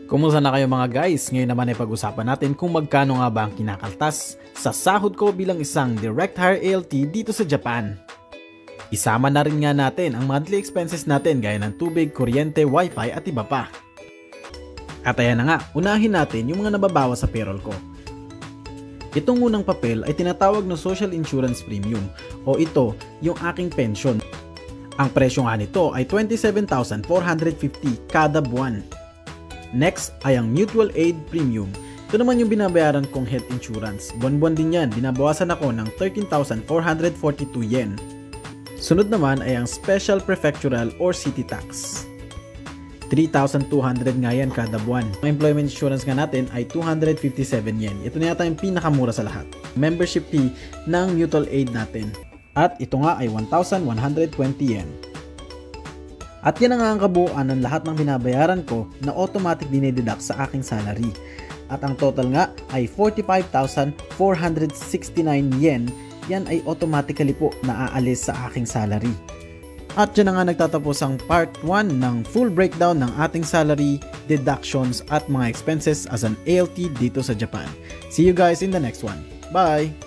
Kumusta na kayo mga guys? Ngayon naman ay pag-usapan natin kung magkano nga ba ang kinakaltas sa sahod ko bilang isang direct hire ALT dito sa Japan. Isama na rin nga natin ang monthly expenses natin gaya ng tubig, kuryente, wifi at iba pa. At ayan na nga, unahin natin yung mga nababawas sa payroll ko. Itong unang papel ay tinatawag na Social Insurance Premium o ito yung aking pension. Ang presyo nga nito ay 27,450 kada buwan. Next ay ang Mutual Aid Premium. Ito naman yung binabayaran kong health insurance. Buwan-buwan din yan, binabawasan ako ng 13,442 yen. Sunod naman ay ang Special Prefectural or City Tax. 3,200 nga yan kada buwan. Ang employment insurance nga natin ay 257 yen. Ito na yata yung pinakamura sa lahat. Membership fee ng mutual aid natin. At ito nga ay 1,120 yen. At yan ang kabuuan ng lahat ng binabayaran ko na automatic dinededuct sa aking salary. At ang total nga ay 45,469 yen. Yan ay automatically po naaalis sa aking salary. At dyan na nga nagtatapos ang part 1 ng full breakdown ng ating salary, deductions at mga expenses as an ALT dito sa Japan. See you guys in the next one. Bye!